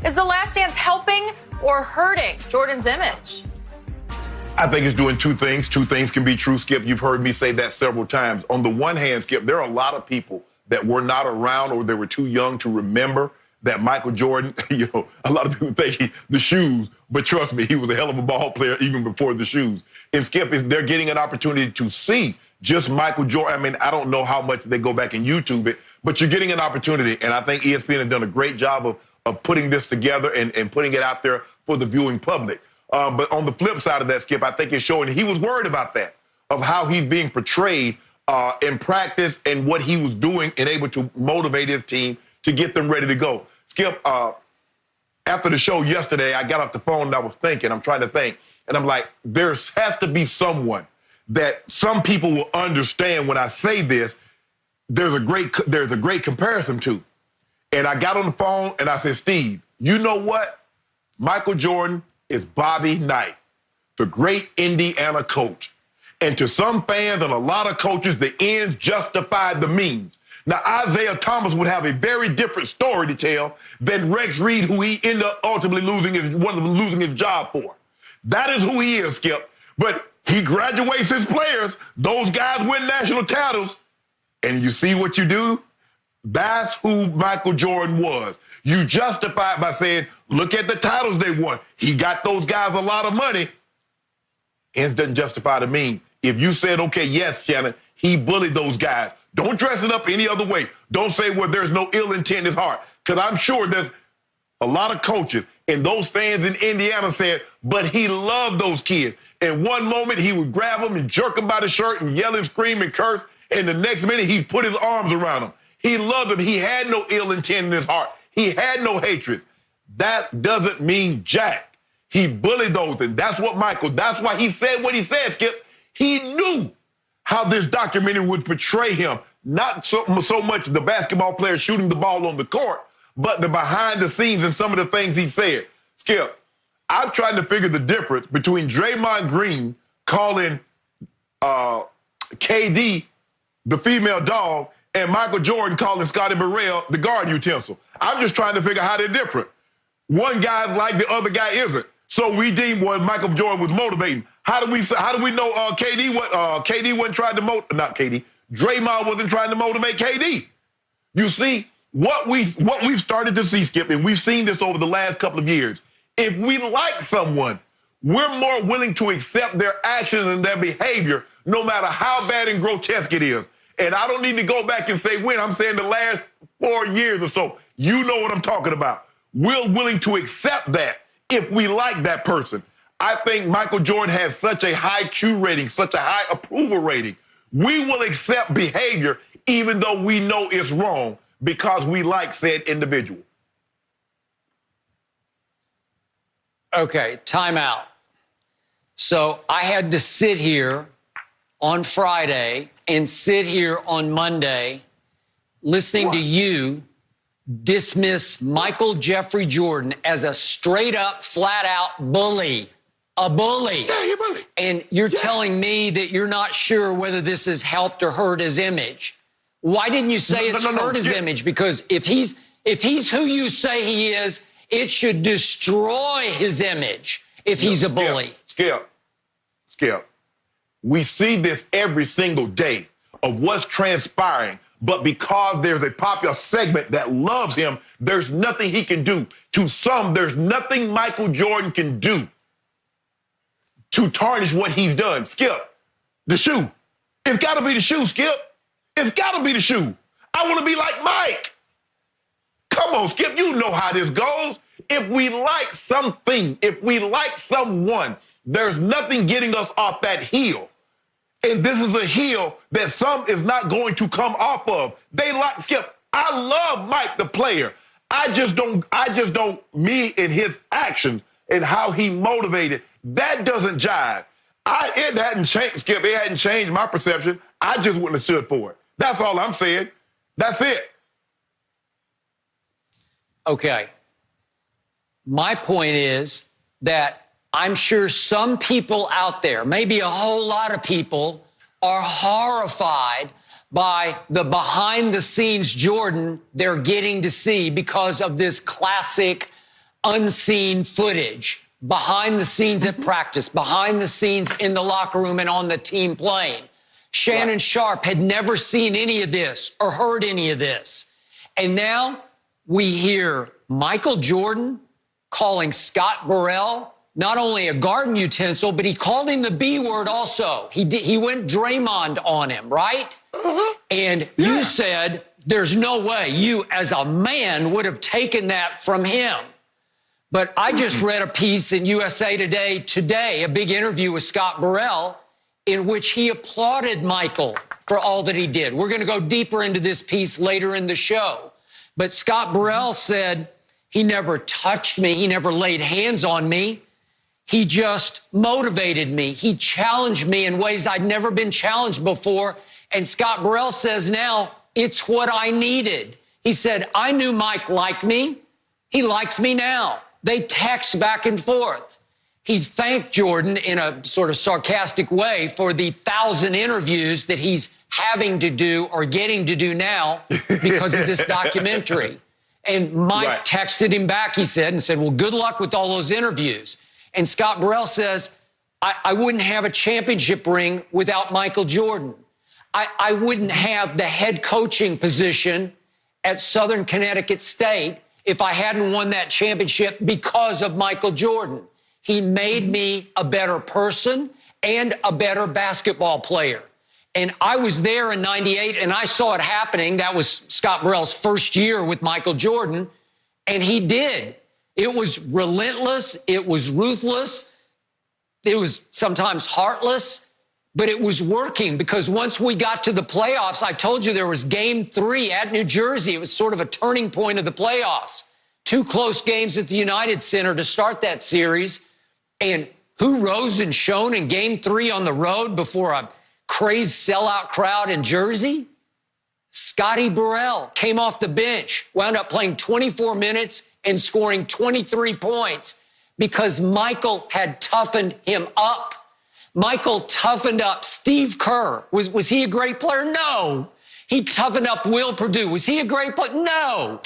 Is The Last Dance helping or hurting Jordan's image? I think it's doing two things. Two things can be true, Skip. You've heard me say that several times. On the one hand, Skip, there are a lot of people that were not around or they were too young to remember that Michael Jordan, a lot of people think the shoes, but trust me, he was a hell of a ball player even before the shoes. And Skip, they're getting an opportunity to see just Michael Jordan. I mean, I don't know how much they go back and YouTube it, but you're getting an opportunity. And I think ESPN has done a great job of putting this together and putting it out there for the viewing public. But on the flip side of that, Skip, I think it's showing he was worried about that, of how he's being portrayed in practice and what he was doing and able to motivate his team to get them ready to go. Skip, after the show yesterday, I got off the phone and I was thinking, I'm trying to think, and I'm like, there has to be someone that some people will understand when I say this, there's a great comparison to. And I got on the phone and I said, Steve, you know what? Michael Jordan is Bobby Knight, the great Indiana coach. And to some fans and a lot of coaches, the ends justify the means. Now, Isaiah Thomas would have a very different story to tell than Rex Reed, who he ended up ultimately losing his job for. That is who he is, Skip. But he graduates his players. Those guys win national titles. And you see what you do? That's who Michael Jordan was. You justify it by saying, look at the titles they won. He got those guys a lot of money. Ends doesn't justify the mean. If you said, okay, yes, Shannon, he bullied those guys. Don't dress it up any other way. Don't say, well, there's no ill intent in his heart. Because I'm sure there's a lot of coaches and those fans in Indiana said, but he loved those kids. In one moment, he would grab them and jerk them by the shirt and yell and scream and curse. And the next minute, he put his arms around them. He loved them. He had no ill intent in his heart. He had no hatred. That doesn't mean jack. He bullied those. And that's why he said what he said, Skip. He knew how this documentary would portray him. Not so much the basketball player shooting the ball on the court, but the behind the scenes and some of the things he said. Skip, I'm trying to figure the difference between Draymond Green calling KD the female dog and Michael Jordan calling Scotty Burrell the guard utensil. I'm just trying to figure how they're different. One guy's like the other guy isn't. So we deem what Michael Jordan was motivating. How do we know KD wasn't trying to not KD, Draymond wasn't trying to motivate KD? You see, what we've started to see, Skip, and we've seen this over the last couple of years, if we like someone, we're more willing to accept their actions and their behavior, no matter how bad and grotesque it is. And I don't need to go back and say when. I'm saying the last 4 years or so. You know what I'm talking about. We're willing to accept that if we like that person. I think Michael Jordan has such a high Q rating, such a high approval rating. We will accept behavior even though we know it's wrong because we like said individual. Okay, time out. So I had to sit here on Friday and sit here on Monday listening to you dismiss Michael Jeffrey Jordan as a straight up, flat out bully. A bully. Yeah, he's a bully. And you're telling me that you're not sure whether this has helped or hurt his image. Why didn't you say it's hurt his image? Because if he's who you say he is, it should destroy his image if he's a bully. Skip. We see this every single day of what's transpiring. But because there's a popular segment that loves him, there's nothing he can do. To some, there's nothing Michael Jordan can do to tarnish what he's done. Skip, the shoe. It's got to be the shoe, Skip. It's got to be the shoe. I want to be like Mike. Come on, Skip, you know how this goes. If we like something, if we like someone, there's nothing getting us off that hill. And this is a hill that some is not going to come off of. They like Skip. I love Mike, the player. I just don't, me and his actions and how he motivated, that doesn't jive. It hadn't changed, Skip. It hadn't changed my perception. I just wouldn't have stood for it. That's all I'm saying. That's it. Okay. My point is that I'm sure some people out there, maybe a whole lot of people, are horrified by the behind-the-scenes Jordan they're getting to see because of this classic unseen footage, behind the scenes at practice, behind the scenes in the locker room and on the team plane. Shannon Sharpe had never seen any of this or heard any of this. And now we hear Michael Jordan calling Scott Burrell not only a garden utensil, but he called him the B word also. He went Draymond on him, right? And you said there's no way you as a man would have taken that from him. But I just read a piece in USA Today, a big interview with Scott Burrell, in which he applauded Michael for all that he did. We're going to go deeper into this piece later in the show. But Scott Burrell said, he never touched me. He never laid hands on me. He just motivated me. He challenged me in ways I'd never been challenged before. And Scott Burrell says now, it's what I needed. He said, I knew Mike liked me. He likes me now. They text back and forth. He thanked Jordan in a sort of sarcastic way for the 1,000 interviews that he's having to do or getting to do now because of this documentary. And Mike texted him back, he said, and said, well, good luck with all those interviews. And Scott Burrell says, I wouldn't have a championship ring without Michael Jordan. I wouldn't have the head coaching position at Southern Connecticut State if I hadn't won that championship because of Michael Jordan. He made me a better person and a better basketball player. And I was there in '98, and I saw it happening. That was Scott Burrell's first year with Michael Jordan, and he did. It was relentless. It was ruthless. It was sometimes heartless, but it was working because once we got to the playoffs, I told you there was Game 3 at New Jersey. It was sort of a turning point of the playoffs. 2 close games at the United Center to start that series. And who rose and shone in Game 3 on the road before a crazed sellout crowd in Jersey? Scotty Burrell came off the bench, wound up playing 24 minutes and scoring 23 points because Michael had toughened him up. Michael toughened up Steve Kerr. Was he a great player? No. He toughened up Will Perdue. Was he a great player? No.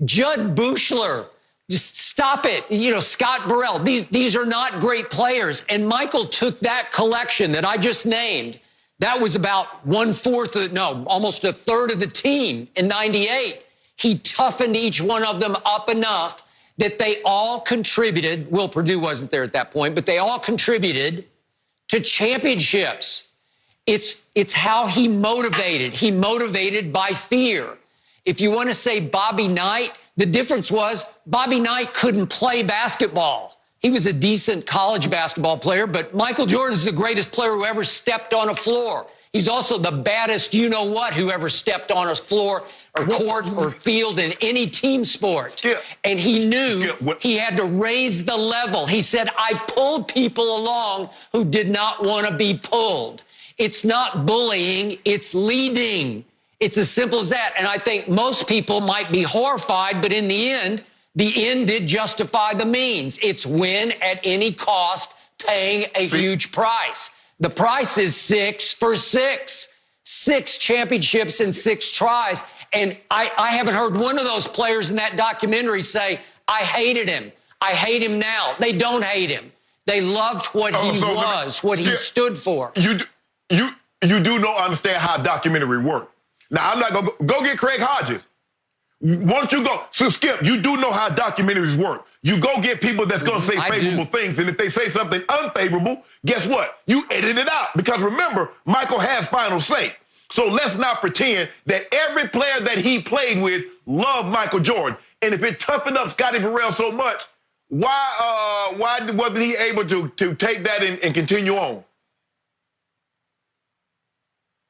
Judd Buechler. Just stop it. You know, Scott Burrell. These are not great players. And Michael took that collection that I just named. That was about almost a third of the team in '98. He toughened each one of them up enough that they all contributed. Will Perdue wasn't there at that point, but they all contributed to championships. It's how he motivated. He motivated by fear. If you want to say Bobby Knight, the difference was Bobby Knight couldn't play basketball. He was a decent college basketball player, but Michael Jordan's the greatest player who ever stepped on a floor. He's also the baddest you-know-what who ever stepped on a floor or court or field in any team sport. And he knew he had to raise the level. He said, I pulled people along who did not want to be pulled. It's not bullying, it's leading. It's as simple as that. And I think most people might be horrified, but in the end did justify the means. It's win at any cost, paying a huge price. The price is 6 for 6. 6 championships in 6 tries. And I haven't heard one of those players in that documentary say, I hated him. I hate him now. They don't hate him. They loved what he was, what he stood for. You do know, understand how documentary work. Now, I'm not going to go get Craig Hodges. Once you go, so Skip, you do know how documentaries work. You go get people that's going to say favorable things, and if they say something unfavorable, guess what? You edit it out. Because remember, Michael has final say. So let's not pretend that every player that he played with loved Michael Jordan. And if it toughened up Scotty Burrell so much, why wasn't he able to take that and continue on?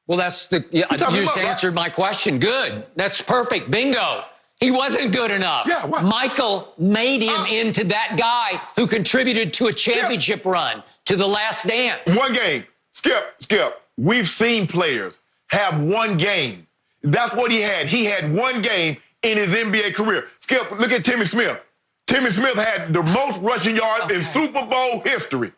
Well, you just answered my question. Good. That's perfect. Bingo. He wasn't good enough. Yeah, Michael made him into that guy who contributed to a championship run, to the last dance. One game. Skip. We've seen players have one game. That's what he had. He had one game in his NBA career. Skip, look at Timmy Smith. Timmy Smith had the most rushing yards in Super Bowl history.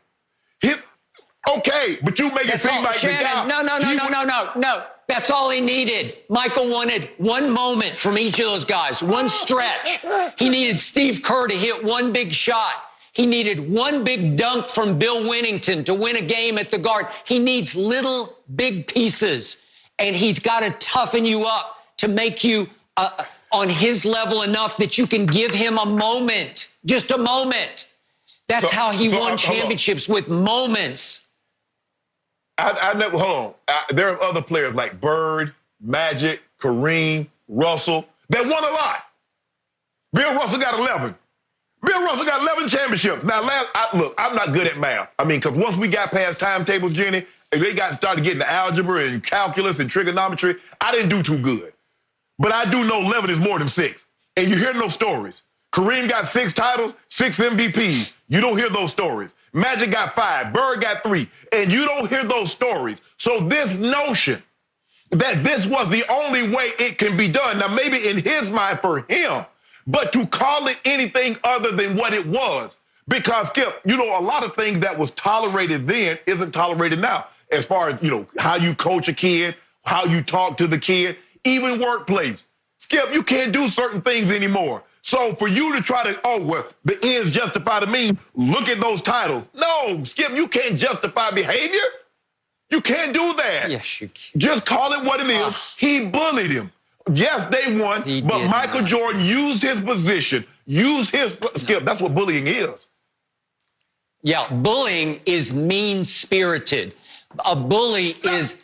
Okay, but you make it seem like Shannon, the guy... No. That's all he needed. Michael wanted one moment from each of those guys, one stretch. He needed Steve Kerr to hit one big shot. He needed one big dunk from Bill Winnington to win a game at the Garden. He needs little big pieces, and he's got to toughen you up to make you on his level enough that you can give him a moment, just a moment. That's how he won championships, with moments. I never, hold on. There are other players like Bird, Magic, Kareem, Russell that won a lot. Bill Russell got 11. Bill Russell got 11 championships. Now, look, I'm not good at math. I mean, because once we got past timetables, Jenny, and they started getting to algebra and calculus and trigonometry, I didn't do too good. But I do know 11 is more than 6. And you hear no stories. Kareem got 6 titles, 6 MVPs. You don't hear those stories. Magic got 5. Bird got 3. And you don't hear those stories. So this notion that this was the only way it can be done, now maybe in his mind for him, but to call it anything other than what it was. Because, Skip, you know, a lot of things that was tolerated then isn't tolerated now. As far as, you know, how you coach a kid, how you talk to the kid, even workplace. Skip, you can't do certain things anymore. So for you to try to, oh, well, the ends justify the means, look at those titles. No, Skip, you can't justify behavior. You can't do that. Yes, you can. Just call it what it is. He bullied him. Yes, they won, but Michael Jordan used his position, Skip, that's what bullying is. Yeah, bullying is mean-spirited. A bully is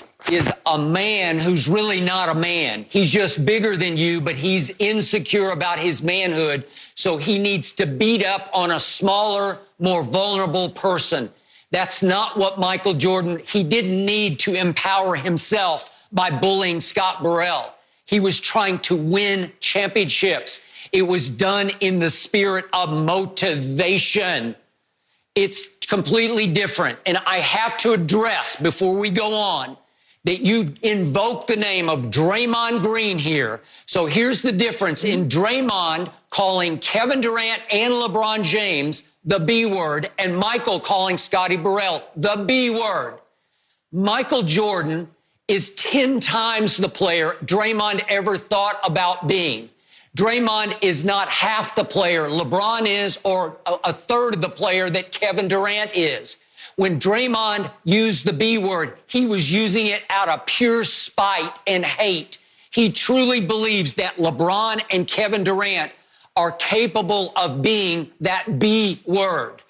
a man who's really not a man. He's just bigger than you, but he's insecure about his manhood, so he needs to beat up on a smaller, more vulnerable person. That's not what Michael Jordan, he didn't need to empower himself by bullying Scott Burrell. He was trying to win championships. It was done in the spirit of motivation. It's completely different. And I have to address, before we go on, that you invoke the name of Draymond Green here. So here's the difference in Draymond calling Kevin Durant and LeBron James the B word, and Michael calling Scotty Burrell the B word. Michael Jordan is 10 times the player Draymond ever thought about being. Draymond is not half the player LeBron is, or a third of the player that Kevin Durant is. When Draymond used the B word, he was using it out of pure spite and hate. He truly believes that LeBron and Kevin Durant are capable of being that B word.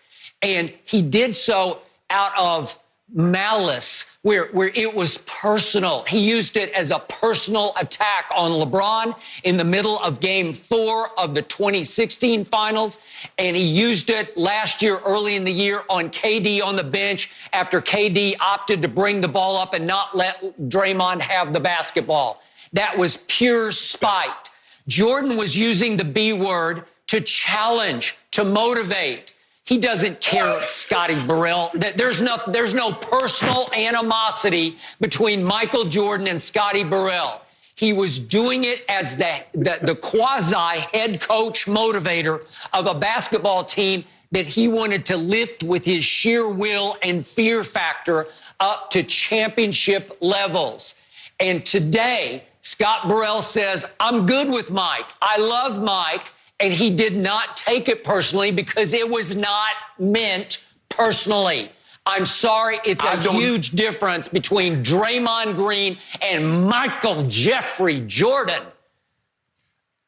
And he did so out of malice, where it was personal. He used it as a personal attack on LeBron in the middle of Game 4 of the 2016 finals, and he used it last year, early in the year, on KD on the bench after KD opted to bring the ball up and not let Draymond have the basketball. That was pure spite. Jordan was using the B word to challenge, to motivate. He doesn't care, Scotty Burrell. There's no personal animosity between Michael Jordan and Scotty Burrell. He was doing it as the quasi-head coach motivator of a basketball team that he wanted to lift with his sheer will and fear factor up to championship levels. And today, Scott Burrell says, I'm good with Mike. I love Mike. And he did not take it personally because it was not meant personally. I'm sorry, it's a huge difference between Draymond Green and Michael Jeffrey Jordan.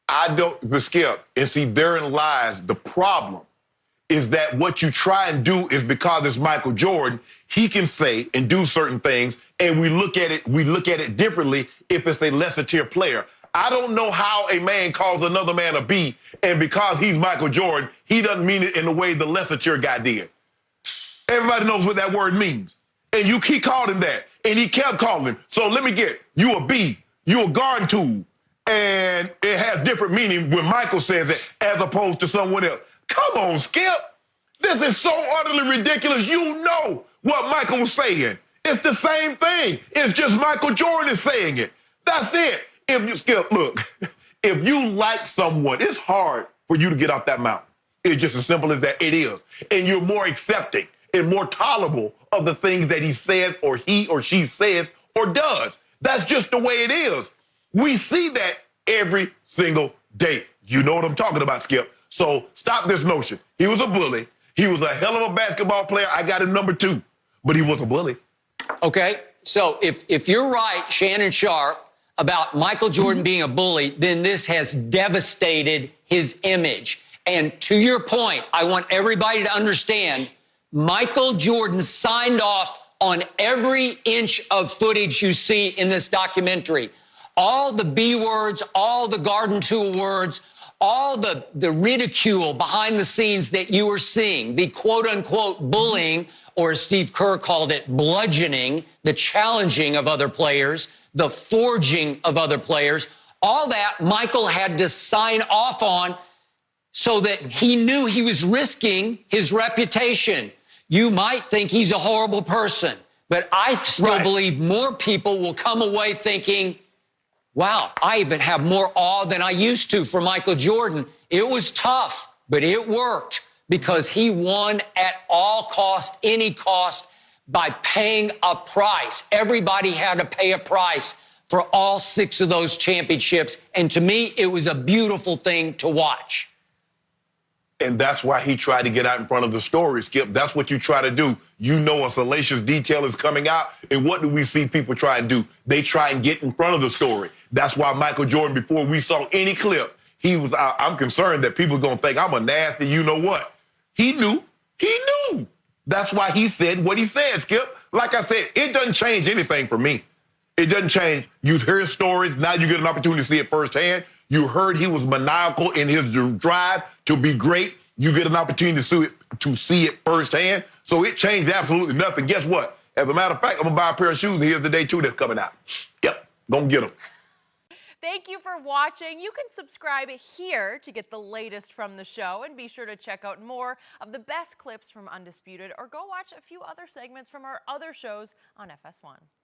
But Skip, and see, therein lies the problem, is that what you try and do is because it's Michael Jordan, he can say and do certain things, and we look at it differently if it's a lesser tier player. I don't know how a man calls another man a B, and because he's Michael Jordan, he doesn't mean it in the way the lesser tier guy did. Everybody knows what that word means. And he called him that, and he kept calling him. So let me get, you a B, you a garden tool, and it has different meaning when Michael says it as opposed to someone else. Come on, Skip. This is so utterly ridiculous. You know what Michael was saying. It's the same thing. It's just Michael Jordan is saying it. That's it. If you, Skip, look, if you like someone, it's hard for you to get off that mountain. It's just as simple as that. It is. And you're more accepting and more tolerable of the things that he says or he or she says or does. That's just the way it is. We see that every single day. You know what I'm talking about, Skip. So stop this notion. He was a bully. He was a hell of a basketball player. I got him number 2, but he was a bully. Okay, so if you're right, Shannon Sharpe, about Michael Jordan being a bully, then this has devastated his image. And to your point, I want everybody to understand, Michael Jordan signed off on every inch of footage you see in this documentary. All the B words, all the garden tool words, all the ridicule behind the scenes that you are seeing, the quote-unquote bullying, or as Steve Kerr called it, bludgeoning, the challenging of other players, the forging of other players, all that Michael had to sign off on so that he knew he was risking his reputation. You might think he's a horrible person, but I still believe more people will come away thinking, wow, I even have more awe than I used to for Michael Jordan. It was tough, but it worked because he won at all cost, any cost, by paying a price. Everybody had to pay a price for all 6 of those championships. And to me, it was a beautiful thing to watch. And that's why he tried to get out in front of the story, Skip. That's what you try to do. You know a salacious detail is coming out, and what do we see people try and do? They try and get in front of the story. That's why Michael Jordan, before we saw any clip, he was out. I'm concerned that people are going to think I'm a nasty you-know-what. He knew. He knew. That's why he said what he said, Skip. Like I said, it doesn't change anything for me. It doesn't change. You've heard stories. Now you get an opportunity to see it firsthand. You heard he was maniacal in his drive to be great. You get an opportunity to see it firsthand. So it changed absolutely nothing. Guess what? As a matter of fact, I'm going to buy a pair of shoes. Here's the day 2 that's coming out. Yep, gonna get them. Thank you for watching. You can subscribe here to get the latest from the show, and be sure to check out more of the best clips from Undisputed, or go watch a few other segments from our other shows on FS1.